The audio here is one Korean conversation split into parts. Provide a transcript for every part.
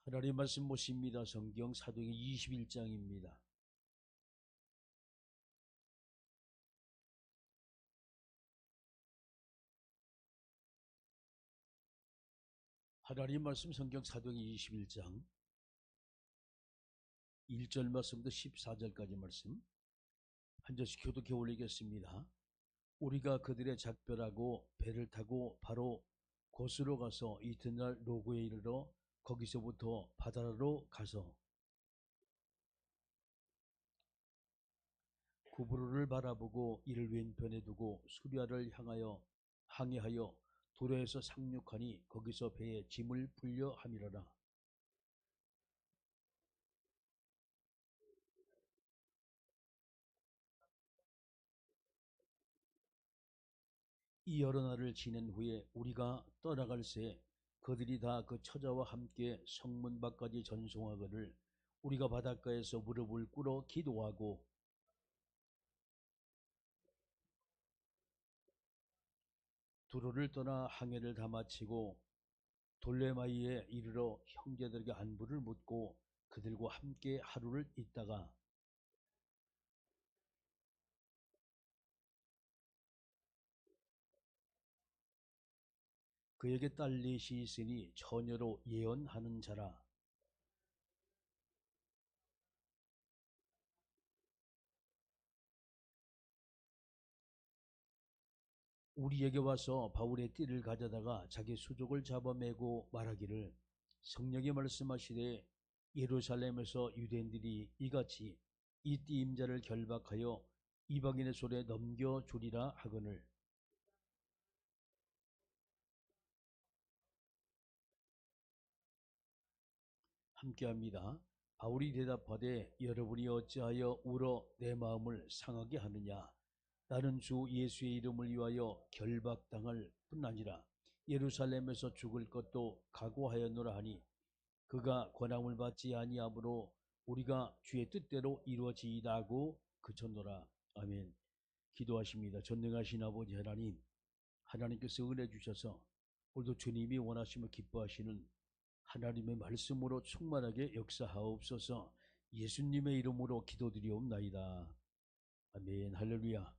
하나님 말씀 모십니다. 성경 사도행 21장입니다. 하나님 말씀 성경 사도행 21장 1절 말씀부터 14절까지 말씀 한 절씩 교독해 올리겠습니다. 우리가 그들의 작별하고 배를 타고 바로 곳으로 가서 이튿날 로고에 이르러 거기서부터 바다로 가서 구브로를 바라보고 이를 왼편에 두고 수리아를 향하여 항해하여 도로에서 상륙하니 거기서 배에 짐을 풀려 함이러라. 이 여러 날을 지낸 후에 우리가 떠나갈 새 그들이 다 그 처자와 함께 성문 밖까지 전송하거늘 우리가 바닷가에서 무릎을 꿇어 기도하고 두로를 떠나 항해를 다 마치고 돌레마이에 이르러 형제들에게 안부를 묻고 그들과 함께 하루를 있다가 그에게 딸 넷이 있으니 처녀로 예언하는 자라. 우리에게 와서 바울의 띠를 가져다가 자기 수족을 잡아매고 말하기를 성령이 말씀하시되 예루살렘에서 유대인들이 이같이 이 띠 임자를 결박하여 이방인의 손에 넘겨주리라 하거늘 함께합니다. 바울이 대답하되 여러분이 어찌하여 울어 내 마음을 상하게 하느냐. 나는 주 예수의 이름을 위하여 결박당할 뿐 아니라 예루살렘에서 죽을 것도 각오하였노라 하니 그가 권함을 받지 아니하므로 우리가 주의 뜻대로 이루어지이다고 그쳤노라. 아멘. 기도하십니다. 전능하신 아버지 하나님, 하나님께서 은혜 주셔서 오늘도 주님이 원하시며 기뻐하시는 하나님의 말씀으로 충만하게 역사하옵소서. 예수님의 이름으로 기도드리옵나이다. 아멘. 할렐루야.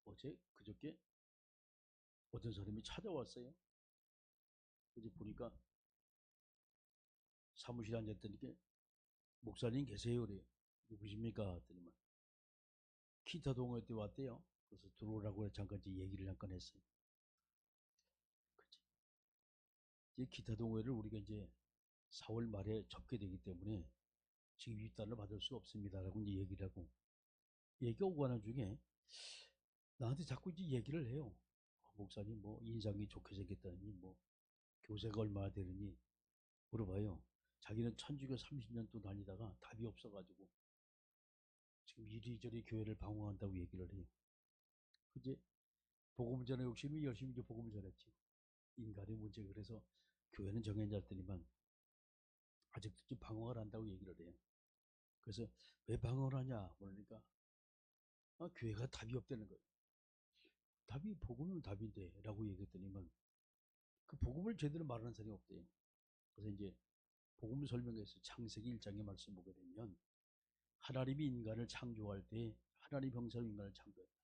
어제 그저께 어떤 사람이 찾아왔어요. 이제 보니까 사무실에 앉았더니 목사님 계세요 그래요. 누구십니까? 했더니만 기타 동호회 때 왔대요. 그래서 들어오라고 잠깐 얘기를 잠깐 했어요. 그치? 이제 기타 동호회를 우리가 이제 4월 말에 접게 되기 때문에 지금 입단을 받을 수 없습니다라고 이제 얘기를 하고 얘기가 오고 가는 중에 나한테 자꾸 이제 얘기를 해요. 목사님 뭐 인상이 좋게 생겼다니 뭐 교세가 얼마나 되느니 물어봐요. 자기는 천주교 30년 또 다니다가 답이 없어가지고 지금 이리저리 교회를 방황한다고 얘기를 해요. 이제 복음 전에 욕심이 열심히 이제 복음을 전했지. 인간의 문제. 그래서 교회는 정해졌더니만 아직도 좀 방황을 한다고 얘기를 해요. 그래서 왜 방황을 하냐 그러니까 교회가 답이 없다는 거예요. 답이 복음은 답인데 라고 얘기했더니만 그 복음을 제대로 말하는 사람이 없대요. 그래서 이제 복음 설명에서 창세기 1장의 말씀 보게 되면 하나님이 인간을 창조할 때 하나님 형상으로 인간을 창조했다.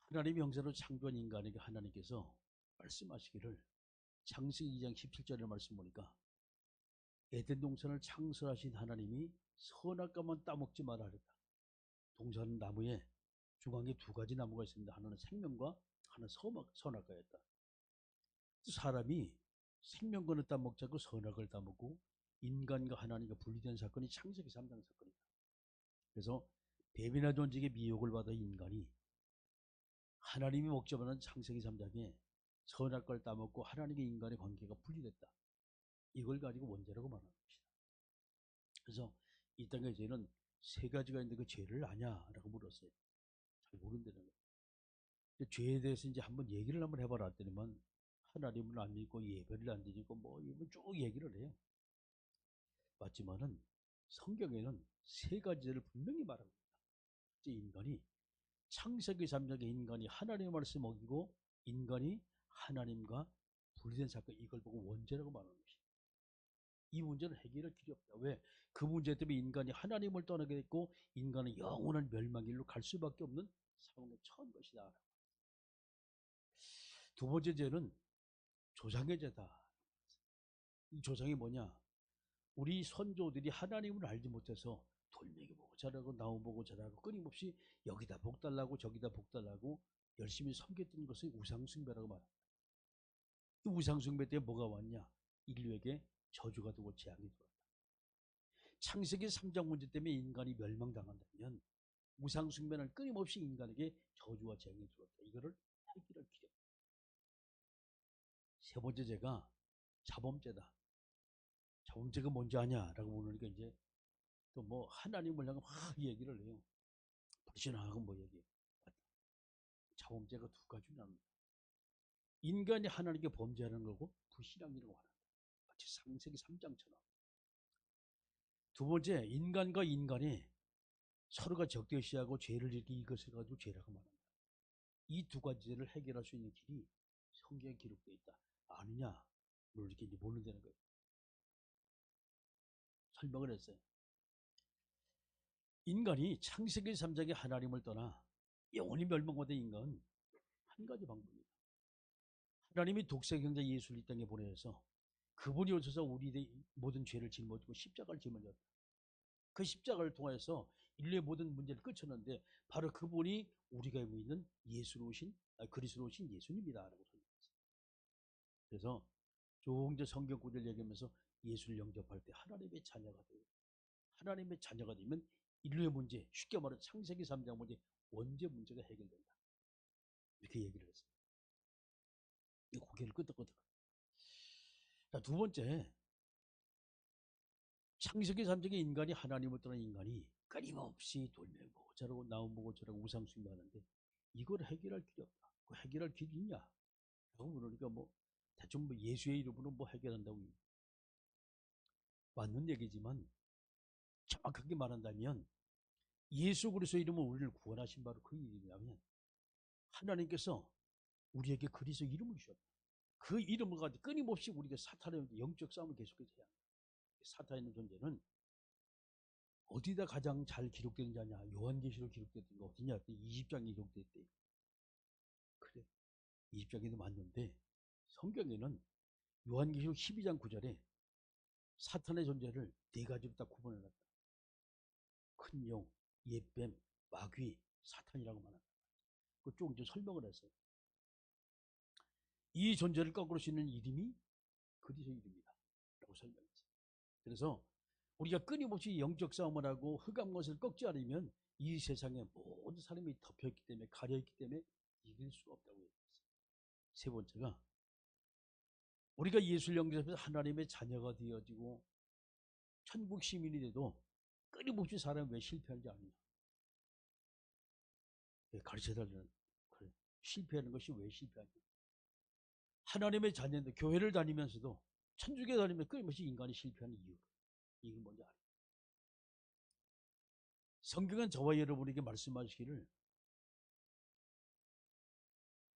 하나님 형상으로 창조한 인간에게 하나님께서 말씀하시기를 창세기 2장 17절의 말씀 보니까 에덴 동산을 창설하신 하나님이 선악과만 따먹지 말아 하랬다. 동산 나무에 중앙에 두 가지 나무가 있습니다. 하나는 생명과 하나는 선악과였다. 사람이 생명과는 따먹지 않고 선악을 따먹고 인간과 하나님과 분리된 사건이 창세기 3장 사건이다. 그래서 뱀이나 존재에게 미혹을 받아 인간이 하나님이 목적하는 창세기 3장에 선악과를 따먹고 하나님과 인간의 관계가 분리됐다. 이걸 가지고 원죄라고 말하는 것이다. 그래서 이 땅의 죄는 세 가지가 있는데 그 죄를 아냐? 라고 물었어요. 잘 모른다는 거예요. 죄에 대해서 이제 한번 얘기를 한번 해봐라 했더니만 하나님을 안 믿고 예배를 안 드리고 뭐 이런 쭉 얘기를 해요. 맞지만은 성경에는 세 가지를 분명히 말합니다. 첫째, 인간이 창세기 3장에 인간이 하나님의 말씀 먹이고 인간이 하나님과 분리된 사건, 이걸 보고 원죄라고 말하는 것이. 이 문제는 해결할 길이 없다. 왜? 그 문제 때문에 인간이 하나님을 떠나게 됐고 인간은 영원한 멸망길로 갈 수밖에 없는 상황에 처한 것이다. 두 번째 죄는 조상의 죄다. 이 조상이 뭐냐? 우리 선조들이 하나님을 알지 못해서 돌멩이 보고 자라고 나무 보고 자라고 끊임없이 여기다 복 달라고 저기다 복 달라고 열심히 섬겼던 것을 우상숭배라고 말합니다. 이 우상숭배 때문에 뭐가 왔냐? 인류에게 저주가 되고 재앙이 들어왔다. 창세기 3장 문제 때문에 인간이 멸망당한다면 우상숭배는 끊임없이 인간에게 저주와 재앙이 들어왔다. 이거를 해결할 길이 없다. 세 번째 죄가 자범죄다. 자범죄가 뭔지 아냐라고 물으니까 이제 또 뭐 하나님을 향해 막 얘기를 해요. 불신하고 뭐 얘기. 자범죄가 두 가지 나옵니다. 인간이 하나님께 범죄하는 거고 불신앙이라고 하는 거예요. 마치 창세기 3장처럼. 두 번째, 인간과 인간이 서로가 적대시하고 죄를 일으키고 이것을 가지고 죄라고 말합니다. 이 두 가지를 해결할 수 있는 길이 성경에 기록되어 있다. 아느냐? 이렇게 모른다는 거예요. 설명을 했어요. 인간이 창세기 3장에 하나님을 떠나 영원히 멸망받은 인간은 한 가지 방법입니다. 하나님이 독생 형제 예수를 이 땅에 보내서 그분이 오셔서 우리의 모든 죄를 짊어지고 십자가를 짊어졌다. 그 십자가를 통해서 인류의 모든 문제를 끝쳤는데 바로 그분이 우리가 믿는 예수로 오신 그리스도로 오신 예수님이다라고 설명했어요. 그래서 조금 전 성경 구절 얘기하면서 예수를 영접할 때 하나님의 자녀가 돼요. 하나님의 자녀가 되면 인류의 문제, 쉽게 말해 창세기 3장 문제, 원죄 문제가 해결된다. 이렇게 얘기를 했어요. 이 고개를 끄덕끄덕. 자, 두 번째, 창세기 3장에 인간이 하나님을 떠난 인간이 끊임없이 돌멩이 보고 자라고 나무 보고 자라고 우상숭배하는데 이걸 해결할 길이 없다. 그 해결할 길이 있냐? 라고 물으니까 뭐 대충 뭐 예수의 이름으로 뭐 해결한다고 맞는 얘기지만 정확하게 말한다면 예수 그리스도의 이름으로 우리를 구원하신 바로 그 이름이라면 하나님께서 우리에게 그리스도 이름을 주셨다. 그 이름을 가지고 끊임없이 우리가 사탄의 영적 싸움을 계속해서 해야 합니다. 사탄의 존재는 어디다 가장 잘 기록되는지 아냐? 요한계시록 기록됐던 거 어디냐? 20장에 기록됐대. 그래, 20장에도 맞는데 성경에는 요한계시록 12장 9절에 사탄의 존재를 네 가지로 딱 구분해놨다. 큰 용, 옛뱀, 마귀, 사탄이라고 말합니다. 그쪽 이제 설명을 했어요. 이 존재를 꺾을 수 있는 이름이 그리스도 이름이다 라고 설명했어요. 그래서 우리가 끊임없이 영적 싸움을 하고 흑암 것을 꺾지 않으면 이 세상에 모든 사람이 덮여있기 때문에 가려있기 때문에 이길 수가 없다고 얘기했어요. 세 번째가 우리가 예수를 영접해서 하나님의 자녀가 되어지고 천국 시민이 돼도 끊임없이 사람이 왜 실패하는지 아느냐? 가르쳐달라는 그래. 실패하는 것이 왜 실패하냐? 하나님의 자녀인데 교회를 다니면서도 천주교 다니면 끊임없이 인간이 실패하는 이유. 이건 뭔지 알아요? 성경은 저와 여러분에게 말씀하시기를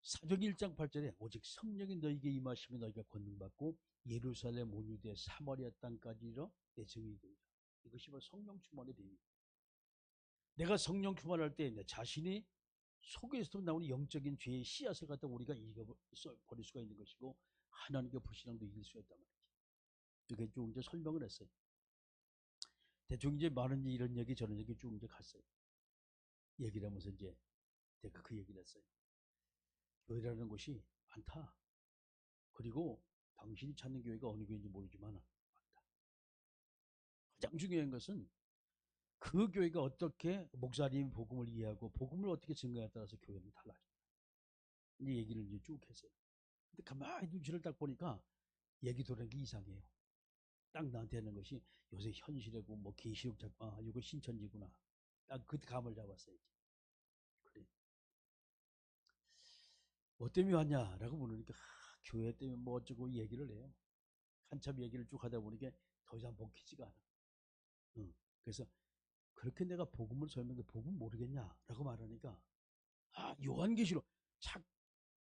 사도행 1장 8절에 오직 성령이 너희에게 임하시면 너희가 권능받고 예루살렘 온 유대 사마리아 땅까지 이르러 내 증인이 되리라. 이것이 바로 성령 충만의 비밀. 내가 성령 충만할 때 내 자신이 속에서 나오는 영적인 죄의 씨앗을 갖다 우리가 잃어버릴 수가 있는 것이고 하나님께 불신앙도 이길 수가 있단 말이지. 이렇게 쭉 이제 설명을 했어요. 대충 이제 많은 이런 얘기 저런 얘기 쭉 이제 갔어요. 얘기를 하면서 이제 내가 그 얘기를 했어요. 교회라는 곳이 많다. 그리고 당신이 찾는 교회가 어느 교회인지 모르지만 많다. 가장 중요한 것은 그 교회가 어떻게 목사님이 복음을 이해하고 복음을 어떻게 증거에 따라서 교회는 달라진다. 이 얘기를 이제 쭉 했어요. 근데 가만히 눈치를 딱 보니까 얘기 돌아가는 게 이상해요. 딱 나한테 하는 것이 요새 현실이고 뭐 계시록 작가 이거 신천지구나. 딱 그 감을 잡았어요. 그래. 뭐 때문에 왔냐라고 물으니까 교회 때문에 뭐 어쩌고 얘기를 해요. 한참 얘기를 쭉 하다 보니까 더 이상 먹히지가 않아. 그래서 그렇게 내가 복음을 설명해 복음 모르겠냐라고 말하니까 요한계시록 착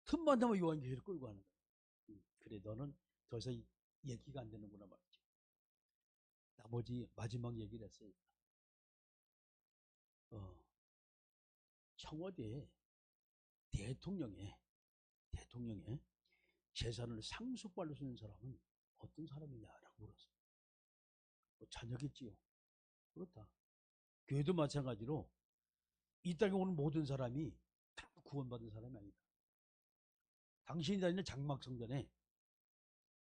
틈만 나면 요한계시록 끌고 가는 거야. 그래 너는 더 이상 얘기가 안 되는구나 말이죠. 나머지 마지막 얘기를 했어요. 청와대 대통령의 재산을 상속받을 수 있는 사람은 어떤 사람이냐라고 물었어요. 자녀겠지요. 그렇다. 교회도 마찬가지로 이 땅에 오는 모든 사람이 다 구원받은 사람이 아니다. 당신이 다니는 장막성전에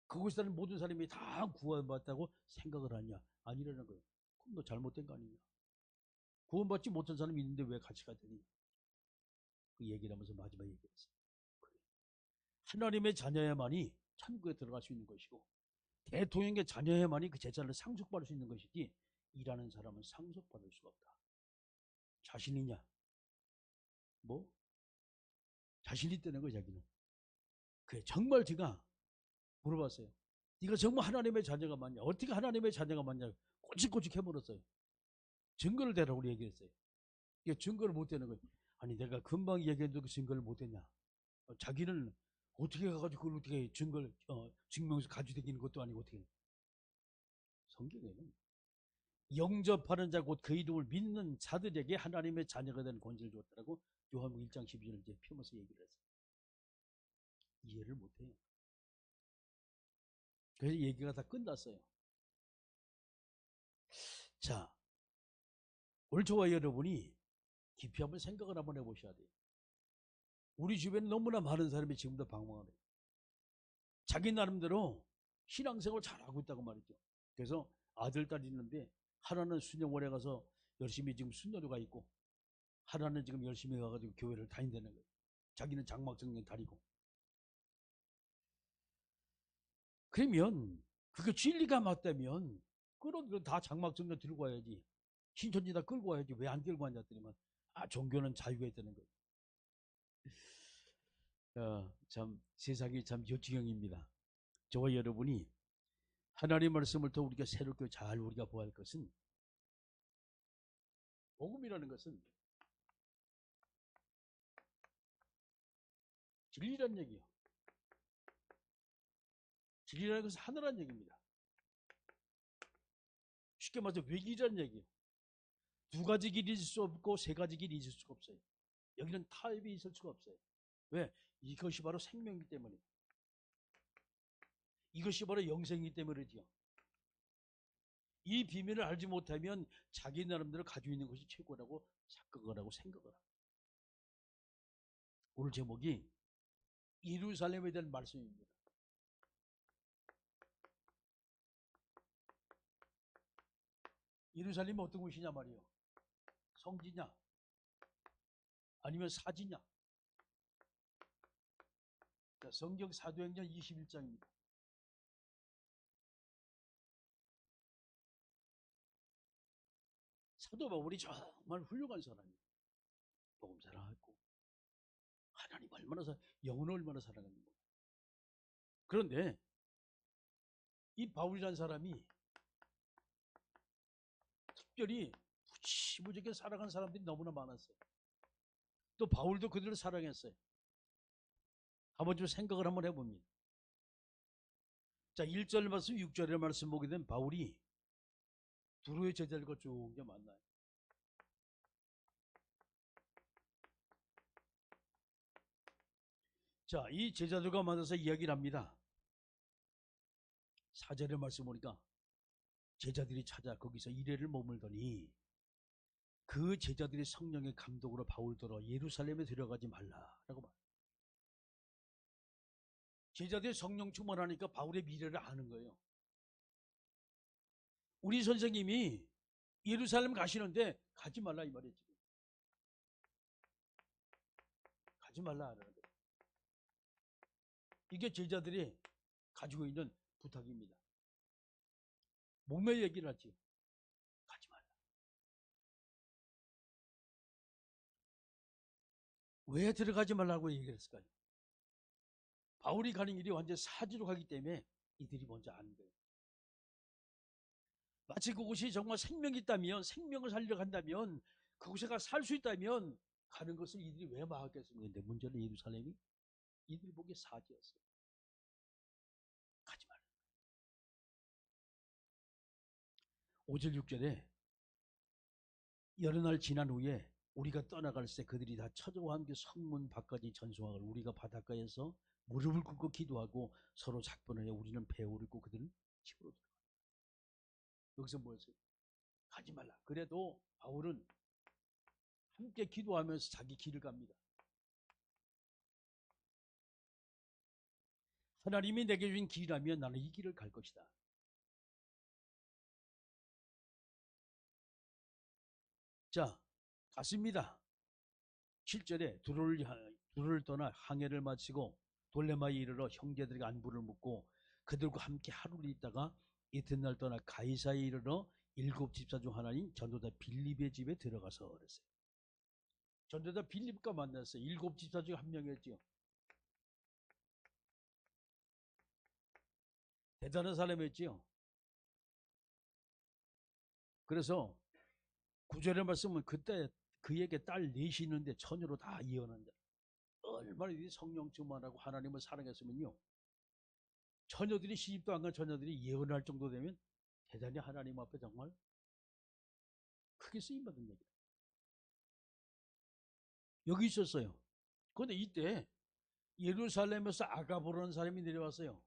그곳에 사는 모든 사람이 다 구원받았다고 생각을 하냐? 아니라는 거예요. 그럼 너 잘못된 거 아니냐? 구원받지 못한 사람이 있는데 왜 같이 가야 되니? 그 얘기를 하면서 마지막 얘기했어요. 하나님의 자녀야만이 천국에 들어갈 수 있는 것이고 대통령의 자녀야만이 그 재산을 상속받을 수 있는 것이지 일하는 사람은 상속받을 수가 없다. 자신 있냐? 뭐? 자신 있다는 거예요, 자기는. 그래, 정말 제가 물어봤어요. 네가 정말 하나님의 자녀가 맞냐? 어떻게 하나님의 자녀가 맞냐? 꼬치꼬치 해버렸어요. 증거를 대라고 얘기했어요. 이게 증거를 못 대는 거예요. 아니 내가 금방 얘기했는데 그 증거를 못 대냐? 자기는 어떻게 가가지고 그걸 어떻게 증거를 증명해서 가지고 다니는 것도 아니고 어떻게? 성경에는 영접하는 자 곧 그 이름을 믿는 자들에게 하나님의 자녀가 되는 권세를 주었다라고 요한복음 1장 12절을 이제 펴면서 얘기를 했어요. 이해를 못해요. 그래서 얘기가 다 끝났어요. 자, 오늘 저와 여러분이 깊이 한번 생각을 한번 해보셔야 돼요. 우리 주변에 너무나 많은 사람이 지금도 방황을 해요. 자기 나름대로 신앙생활을 잘하고 있다고 말이죠. 그래서 아들, 딸이 있는데 하나는 수녀원에 가서 열심히 지금 순녀료가 있고 하나는 지금 열심히 가가지고 교회를 다닌다는 거예요. 자기는 장막성경 다니고. 그러면 그게 진리가 맞다면 끌어들여 다 장막성경 들고 와야지. 신천지 다 끌고 와야지. 왜 안 끌고 왔냐 했더니만 종교는 자유가 있다는 거예요. 참 세상이 참 요지경입니다. 저와 여러분이 하나님의 말씀을 더 우리가 새롭게 잘 우리가 보아야 할 것은 복음이라는 것은 진리라는 얘기예요. 진리라는 것은 하나라는 얘기입니다. 쉽게 말해서 외길이라는 얘기예요. 두 가지 길이 있을 수 없고 세 가지 길이 있을 수가 없어요. 여기는 타협이 있을 수가 없어요. 왜? 이것이 바로 생명이기 때문에. 이것이 바로 영생이기 때문이지요. 이 비밀을 알지 못하면 자기 나름대로 가지고 있는 것이 최고라고 착각을 하고 생각을 합니다. 오늘 제목이 예루살렘에 대한 말씀입니다. 예루살렘이 어떤 곳이냐 말이에요. 성지냐? 아니면 사지냐? 자, 성경 사도행전 21장입니다. 사도 바울이 정말 훌륭한 사람이에요. 복음 사랑하고 하나님 얼마나 영혼을 얼마나 사랑합니까? 그런데 이 바울이라는 사람이 특별히 무지무지하게 사랑하는 사람들이 너무나 많았어요. 또 바울도 그들을 사랑했어요. 한번 좀 생각을 한번 해봅니다. 자, 1절 말씀, 6절의 말씀 보게 되면 바울이 두로의 제자들과 쭉 만나요. 자, 이 제자들과 만나서 이야기를 합니다. 4절의 말씀 보니까 제자들이 찾아 거기서 이래를 머물더니 그 제자들이 성령의 감독으로 바울더러 예루살렘에 들어가지 말라라고 말해요. 제자들이 성령 충만하니까 바울의 미래를 아는 거예요. 우리 선생님이 예루살렘 가시는데 가지 말라 이 말이에요. 지금. 가지 말라 하는 거예요. 이게 제자들이 가지고 있는 부탁입니다. 몸의 얘기를 하지. 가지 말라. 왜 들어가지 말라고 얘기를 했을까요? 바울이 가는 길이 완전 사지로 가기 때문에 이들이 먼저 아는 거예요. 마치 그곳이 정말 생명이 있다면, 생명을 살리러 간다면, 그곳에 가 살 수 있다면 가는 것을 이들이 왜 막았겠습니까? 근데 문제는 예루살렘이 이들 보기에 사지였어요. 가지 말라. 5절 6절에 여러 날 지난 후에 우리가 떠나갈 때 그들이 다 처자와 함께 성문 밖까지 전송하고 우리가 바닷가에서 무릎을 꿇고 기도하고 서로 작별하여 우리는 배를 입고 그들은 집으로 들어가. 여기서 뭐였어요? 가지 말라. 그래도 바울은 함께 기도하면서 자기 길을 갑니다. 하나님이 내게 주신 길이라면 나는 이 길을 갈 것이다. 자, 갔습니다. 7절에 두로를 떠나 항해를 마치고 돌레마에 이르러 형제들에게 안부를 묻고 그들과 함께 하루를 있다가 이튿날 떠나 가이사에 이르러 7 집사 중 하나인 전도자 빌립의 집에 들어가서 그랬어요. 전도자 빌립과 만났어요. 7 집사 중 한 명이었죠. 대단한 사람이었지요. 그래서 9절의 말씀은 그때 그에게 딸 넷이 있는데 처녀로 다 이혼한다. 얼마나 성령 충만하고 하나님을 사랑했으면요. 처녀들이 시집도 안 간 처녀들이 예언할 정도 되면 대단히 하나님 앞에 정말 크게 쓰임받은 얘기다. 여기 있었어요. 그런데 이때 예루살렘에서 아가보라는 사람이 내려왔어요.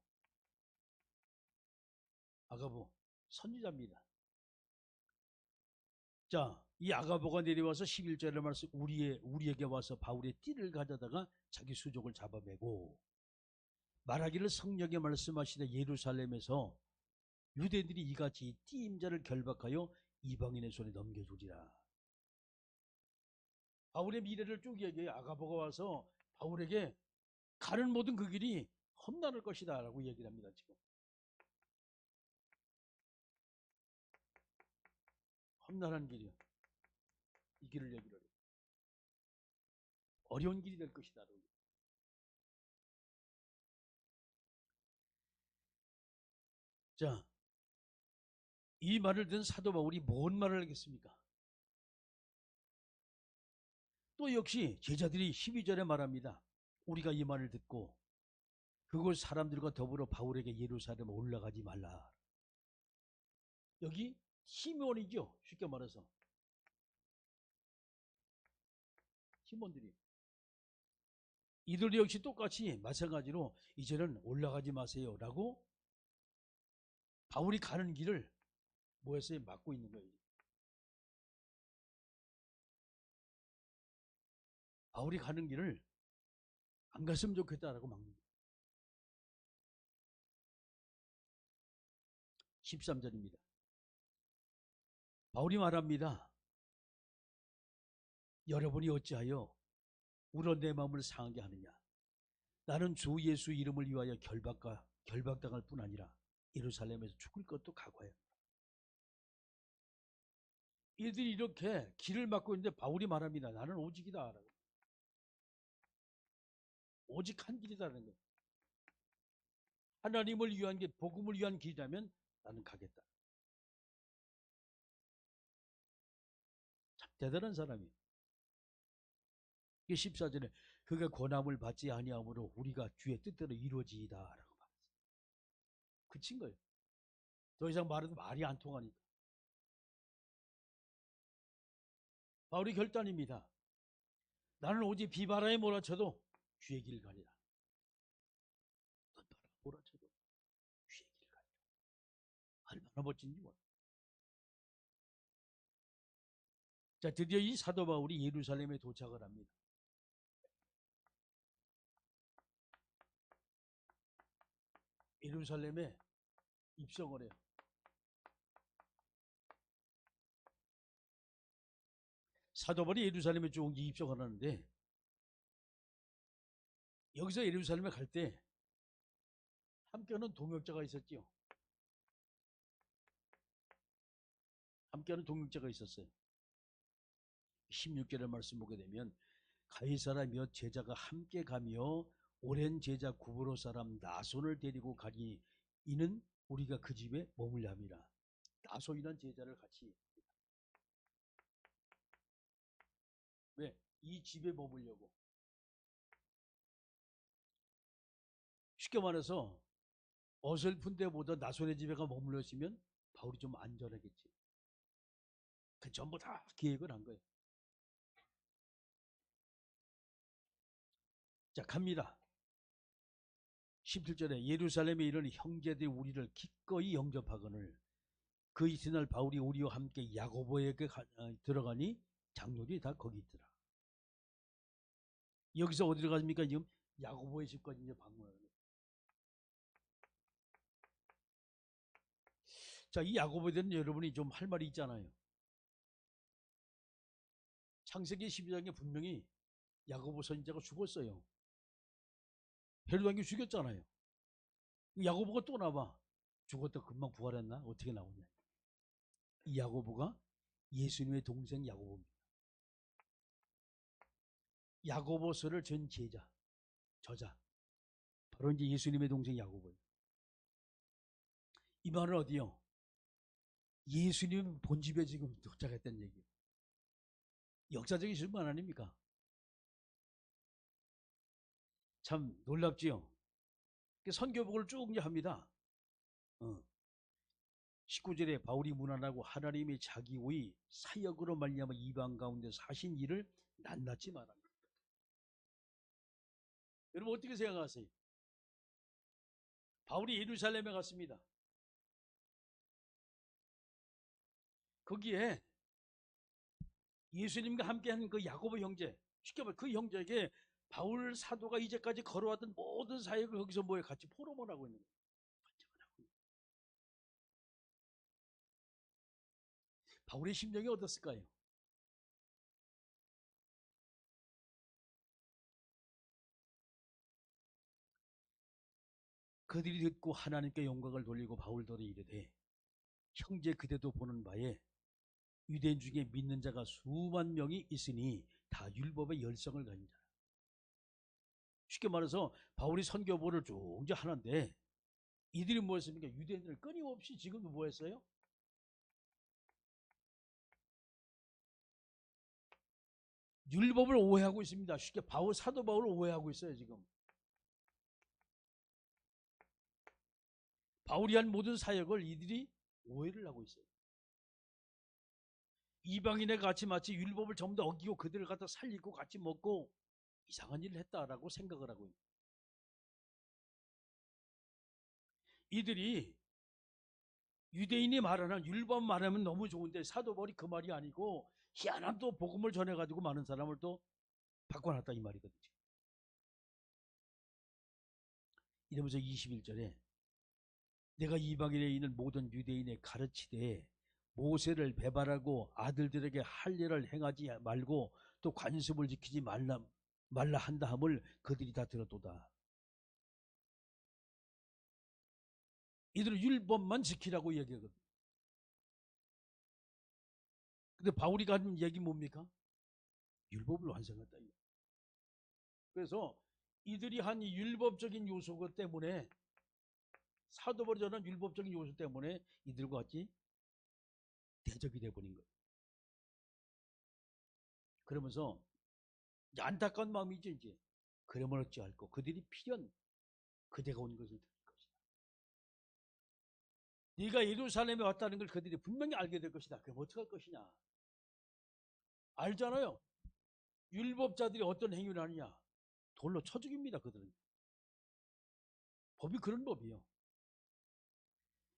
아가보 선지자입니다. 자, 이 아가보가 내려와서 11절의 말씀 우리에게 와서 바울의 띠를 가져다가 자기 수족을 잡아매고 말하기를 성령에 말씀하시되 예루살렘에서 유대인들이 이같이 띠 임자를 결박하여 이방인의 손에 넘겨주리라. 바울의 미래를 쭉 얘기해요. 아가보가 와서 바울에게 가는 모든 그 길이 험난할 것이다 라고 얘기를 합니다. 지금 험난한 길이요. 이 길을 얘기를 해요. 어려운 길이 될 것이다. 자, 이 말을 듣는 사도 바울이 뭔 말을 하겠습니까? 또 역시 제자들이 12절에 말합니다. 우리가 이 말을 듣고 그곳 사람들과 더불어 바울에게 예루살렘에 올라가지 말라. 여기 시몬이죠. 쉽게 말해서 시몬들이 이들 역시 똑같이 마찬가지로 이제는 올라가지 마세요 라고 바울이 가는 길을 뭐였어요? 막고 있는 거예요. 바울이 가는 길을 안 갔으면 좋겠다라고 막는 거예요. 13절입니다. 바울이 말합니다. 여러분이 어찌하여 울어 내 마음을 상하게 하느냐. 나는 주 예수 이름을 위하여 결박당할 뿐 아니라 예루살렘에서 죽을 것도 각오해요. 이들이 이렇게 길을 막고 있는데 바울이 말합니다. 나는 오직이다. 오직 한 길이다라는 거예요. 하나님을 위한 게 복음을 위한 길이라면 나는 가겠다. 참 대단한 사람이에요. 14절에 그가 권함을 받지 아니하므로 우리가 주의 뜻대로 이루어지이다 라고 말했어요. 그친 거예요. 더 이상 말해도 말이 안 통하니까. 바울이 결단입니다. 나는 오직 비바람에 몰아쳐도 주의 길을 가리라. 넌 바람 몰아쳐도 주의 길을 가리라. 얼마나 멋진지 몰라. 자, 드디어 이 사도 바울이 예루살렘에 도착을 합니다. 예루살렘에 입성을 해요. 사도 바울이 예루살렘에 쭉 입성을 하는데 여기서 예루살렘에 갈 때 함께하는 동역자가 있었죠. 함께하는 동역자가 있었어요. 16절의 말씀 보게 되면 가이사라 몇 제자가 함께 가며 오랜 제자 구브로 사람 나손을 데리고 가니 이는 우리가 그 집에 머물려 합니다. 나소인한 제자를 같이. 왜? 이 집에 머물려고. 쉽게 말해서 어설픈 데보다 나손의 집에 가 머물러 있으면 바울이 좀 안전하겠지. 그 전부 다 계획을 한 거예요. 자, 갑니다. 17절에 예루살렘에 이르는 형제들이 우리를 기꺼이 영접하거늘 그 이튿날 바울이 우리와 함께 야고보에게 들어가니 장로들이 다 거기 있더라. 여기서 어디로 가십니까? 지금 야고보의 집까지 이제 방문하는 거예요. 자, 이 야고보에 대한 여러분이 좀 할 말이 있잖아요. 창세기 12장에 분명히 야고보 선지자가 죽었어요. 헤롯 왕이 죽였잖아요. 야고보가 또 나와. 죽었다 금방 부활했나? 어떻게 나오냐. 이 야고보가 예수님의 동생 야고보입니다. 야고보서를 전 제자, 저자. 바로 이제 예수님의 동생 야고보예요. 이 말은 어디요? 예수님 본집에 지금 도착했다는 얘기예요. 역사적인 실만 아닙니까? 참 놀랍지요. 선교복을 쭉 합니다. 19절에 바울이 문안하고 하나님의 자기의 사역으로 말미암아 이방 가운데 사신 일을 낱낱이 말합니다. 여러분 어떻게 생각하세요? 바울이 예루살렘에 갔습니다. 거기에 예수님과 함께하는 그 야고보 형제, 쉽게 말해 그 형제에게 바울 사도가 이제까지 걸어왔던 모든 사역을 거기서 뭐에 같이 포럼을 하고 있는 거예요. 바울의 심정이 어떻을까요? 그들이 듣고 하나님께 영광을 돌리고 바울더러 이르되 형제 그대도 보는 바에 유대인 중에 믿는 자가 수만 명이 있으니 다 율법의 열성을 가진 자. 쉽게 말해서 바울이 선교보를 쭉 이제 하는데 이들이 뭐 했습니까? 유대인들을 끊임없이 지금도 뭐 했어요? 율법을 오해하고 있습니다. 쉽게 사도 바울을 오해하고 있어요. 지금 바울이 한 모든 사역을 이들이 오해를 하고 있어요. 이방인의 같이 마치 율법을 전부 다 어기고 그들을 갖다 살리고 같이 먹고 이상한 일을 했다라고 생각을 하고 있는 거예요. 이들이 유대인이 말하는 율법 말하면 너무 좋은데 사도 바울이 그 말이 아니고 희한한 또 복음을 전해가지고 많은 사람을 또 바꿔놨다 이 말이거든요. 이러면서 21절에 내가 이방인에 있는 모든 유대인의 가르치되 모세를 배반하고 아들들에게 할례를 행하지 말고 또 관습을 지키지 말라 한다 함을 그들이 다 들었도다. 이들은 율법만 지키라고 얘기하거든. 근데 바울이 가진 얘기 뭡니까? 율법을 완성했다. 그래서 이들이 한 율법적인 요소 때문에 사도 바울이 전한 율법적인 요소 때문에 이들과 같이 대적이 돼버린 거예요. 그러면서 안타까운 마음이죠 이제. 그러면 어찌할꼬 그들이 필연 그대가 온 것을 들을 것이다. 네가 예루살렘에 왔다는 걸 그들이 분명히 알게 될 것이다. 그럼 어떻게 할 것이냐. 알잖아요. 율법자들이 어떤 행위를 하느냐. 돌로 쳐 죽입니다. 그들은. 법이 그런 법이에요.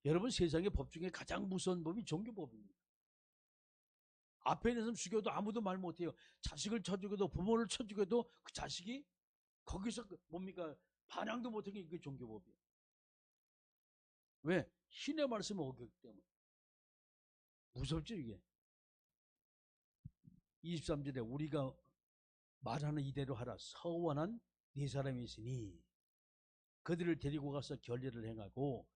여러분 세상의 법 중에 가장 무서운 법이 종교법입니다. 앞에 있는 사람 죽여도 아무도 말 못해요. 자식을 쳐 죽여도 부모를 쳐 죽여도 그 자식이 거기서 뭡니까 반항도 못하게 이게 종교법이에요. 왜? 신의 말씀을 어겼기 때문에. 무섭죠 이게. 23절에 우리가 말하는 이대로 하라. 서원한 네 사람이 있으니 그들을 데리고 가서 결례를 행하고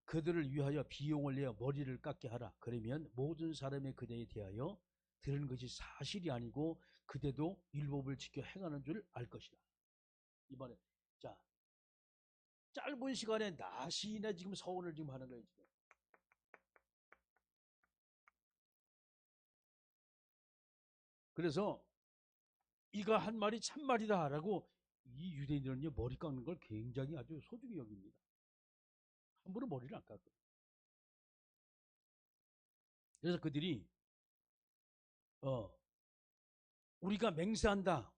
그들을 위하여 비용을 내어 머리를 깎게 하라. 그러면 모든 사람의 그대에 대하여 들은 것이 사실이 아니고 그대도 율법을 지켜 행하는 줄 알 것이다. 이번에 자 짧은 시간에 나시인의 지금 서원을 지금 하는 거예요. 지금. 그래서 이가 한 말이 참말이다라고 이 유대인들은요 머리 깎는 걸 굉장히 아주 소중히 여깁니다. 함부로 머리를 안 깎아요. 그래서 그들이 우리가 맹세한다,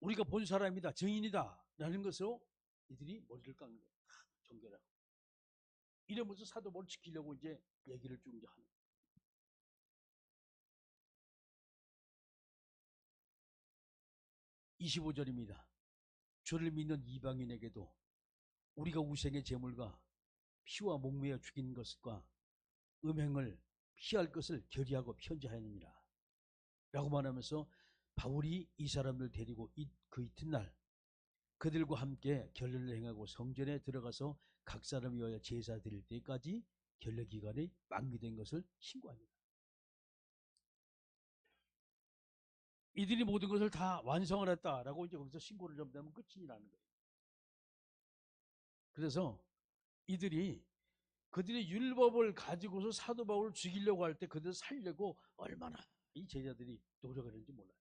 우리가 본 사람이다, 증인이다 라는 것으로 이들이 머리를 깎는 거예요. 정결하고 이러면서 사도벌을 지키려고 이제 얘기를 쭉 이제 하는 거예요. 25절입니다. 주를 믿는 이방인에게도 우리가 우생의 제물과 피와 목매어 죽인 것과 음행을 피할 것을 결의하고 편지하였느니라 라고 말하면서 바울이 이 사람들 데리고 그 이튿날 그들과 함께 결례를 행하고 성전에 들어가서 각 사람 위하여 제사 드릴 때까지 결례 기간이 만기된 것을 신고합니다. 이들이 모든 것을 다 완성을 했다라고 이제 거기서 신고를 좀 하면 끝이라는 거예요. 그래서 그들의 율법을 가지고서 사도 바울을 죽이려고 할 때 그들을 살려고 얼마나 이 제자들이 노력을 했는지 몰라요.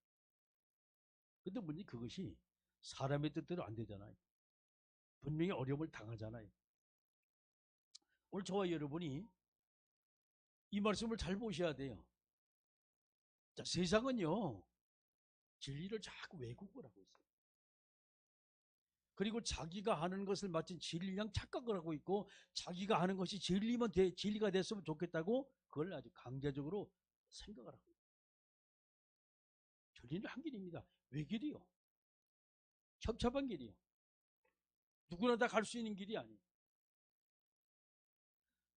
근데 문제는 그것이 사람의 뜻대로 안 되잖아요. 분명히 어려움을 당하잖아요. 오늘 저와 여러분이 이 말씀을 잘 보셔야 돼요. 자, 세상은요 진리를 자꾸 왜곡을 하고 있어요. 그리고 자기가 하는 것을 마치 진리랑 착각을 하고 있고, 자기가 하는 것이 진리가 됐으면 좋겠다고 그걸 아주 강제적으로 생각을 하고 있어요. 진리는 한 길입니다. 외길이요, 협잡한 길이요. 누구나 다 갈 수 있는 길이 아니에요.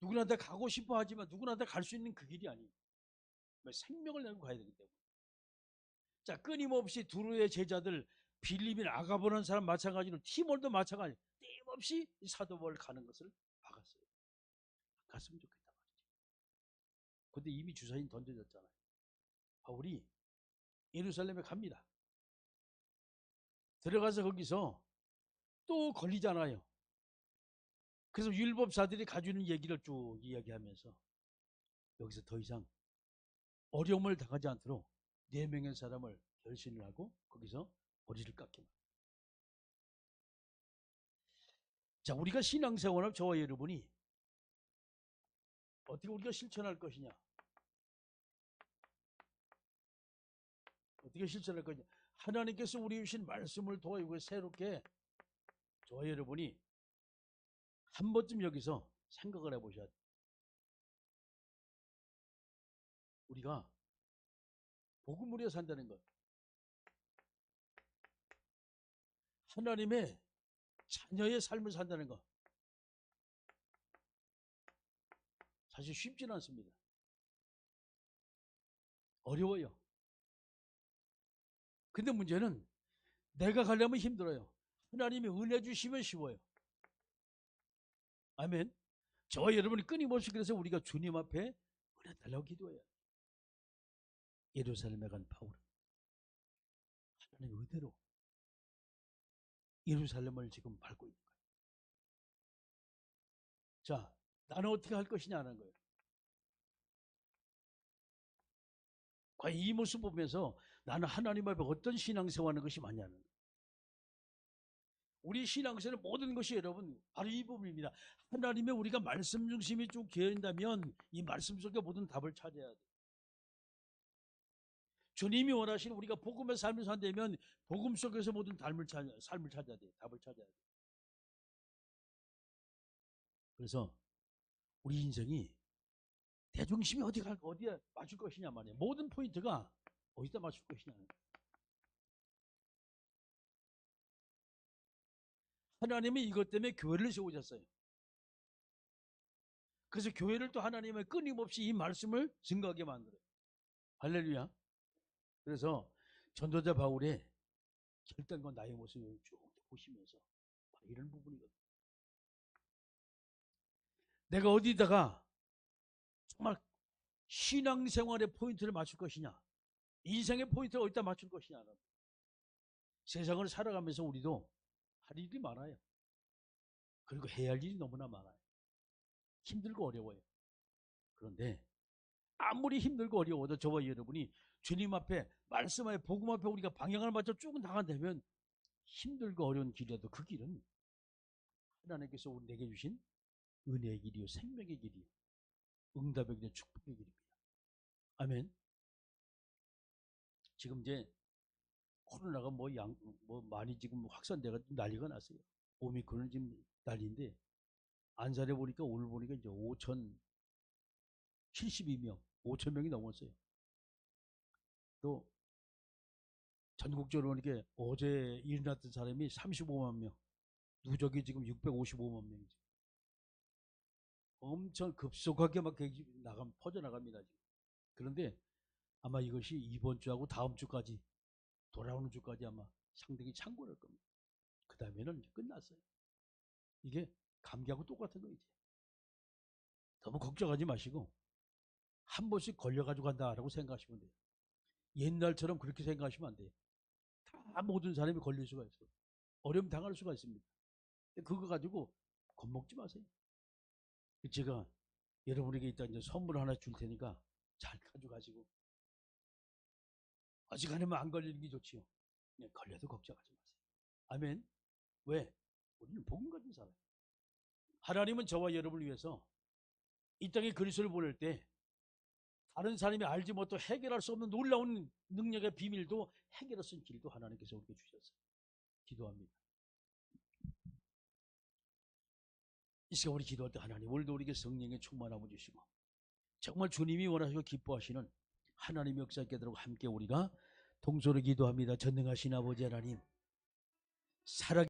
누구나 다 가고 싶어 하지만 누구나 다 갈 수 있는 그 길이 아니에요. 생명을 내고 가야 되기 때문에. 자, 끊임없이 두루의 제자들, 빌립인 아가보라는 사람 마찬가지로 티몰도 마찬가지, 끊임없이 사도벌 가는 것을 막았어요. 갔으면 좋겠다 말이죠. 근데 이미 주사인 던져졌잖아요. 바울이 예루살렘에 갑니다. 들어가서 거기서 또 걸리잖아요. 그래서 율법사들이 가지고 있는 얘기를 쭉 이야기하면서 여기서 더 이상 어려움을 당하지 않도록 4명의 사람을 결신을 하고 거기서 머리를 깎입니다. 자, 우리가 신앙생활을 저와 여러분이 어떻게 우리가 실천할 것이냐, 어떻게 실천할 것이냐, 하나님께서 우리 주신 말씀을 도와주고 새롭게 저와 여러분이 한 번쯤 여기서 생각을 해보셔야 돼요. 우리가 복음을 위해 산다는 것, 하나님의 자녀의 삶을 산다는 것, 사실 쉽지는 않습니다. 어려워요. 근데 문제는 내가 가려면 힘들어요. 하나님이 은혜 주시면 쉬워요. 아멘. 저와 여러분이 끊임없이 그래서 우리가 주님 앞에 은혜 달라고 기도해요. 예루살렘에 간 바울은 하나님의 은혜로 예루살렘을 지금 밟고 있는 거예요. 자, 나는 어떻게 할 것이냐 하는 거예요. 과연 이 모습 보면서 나는 하나님 앞에 어떤 신앙생활하는 것이 맞냐는 거예요. 우리 신앙생활의 모든 것이 여러분 바로 이 부분입니다. 하나님의 우리가 말씀 중심이 쭉 되어있다면 이 말씀 속에 모든 답을 찾아야 돼요. 주님이 원하시는 우리가 복음의 삶을 산다면 복음 속에서 모든 삶을 찾아야 돼요. 답을 찾아야 돼요. 그래서 우리 인생이 대중심이 어디에 맞출 것이냐 말이에요. 모든 포인트가 어디다 맞출 것이냐. 하나님이 이것 때문에 교회를 세우셨어요. 그래서 교회를 또 하나님의 끊임없이 이 말씀을 증거하게 만들어요. 할렐루야. 그래서 전도자 바울의 결단과 나의 모습을 쭉 보시면서 이런 부분이거든요. 내가 어디다가 정말 신앙생활의 포인트를 맞출 것이냐, 인생의 포인트를 어디다 맞출 것이냐. 세상을 살아가면서 우리도 할 일이 많아요. 그리고 해야 할 일이 너무나 많아요. 힘들고 어려워요. 그런데 아무리 힘들고 어려워도 저와 여러분이 주님 앞에, 말씀 앞에, 복음 앞에 우리가 방향을 맞춰 쭉 나간다면 힘들고 어려운 길이라도 그 길은 하나님께서 우리 내게 주신 은혜의 길이요, 생명의 길이요, 응답의 길이요, 축복의 길입니다. 아멘. 지금 이제 코로나가 뭐 많이 지금 확산돼가 난리가 났어요. 오미크론은 지금 난리인데, 안산에 보니까 오늘 보니까 이제 5,072명, 5,000명이 넘었어요. 또 전국적으로 보니까 어제 일어났던 사람이 35만 명, 누적이 지금 655만 명이죠. 엄청 급속하게 막 퍼져나갑니다. 지금. 그런데 아마 이것이 이번 주하고 다음 주까지, 돌아오는 주까지 아마 상당히 창궐할 겁니다. 그 다음에는 이제 끝났어요. 이게 감기하고 똑같은 거 이제. 너무 걱정하지 마시고 한 번씩 걸려가지고 간다라고 생각하시면 돼요. 옛날처럼 그렇게 생각하시면 안 돼요. 다 모든 사람이 걸릴 수가 있어요. 어려움 당할 수가 있습니다. 그거 가지고 겁먹지 마세요. 제가 여러분에게 이따 이제 선물 하나 줄 테니까 잘 가져가시고, 어지간하면 안 걸리는 게 좋지요. 걸려도 걱정하지 마세요. 아멘. 왜? 우리는 복음 가진 사람. 하나님은 저와 여러분을 위해서 이 땅에 그리스도를 보낼 때 다른 사람이 알지 못하고 해결할 수 없는 놀라운 능력의 비밀도 해결할 수 있는 길도 하나님께서 우리에게 주셨어요. 기도합니다. 이 시간 우리 기도할 때 하나님, 오늘도 우리에게 성령의 충만함을 주시고 정말 주님이 원하시고 기뻐하시는 하나님의 역사 있게 되도록 함께 우리가 동서로 기도합니다. 전능하신 아버지 하나님, 살아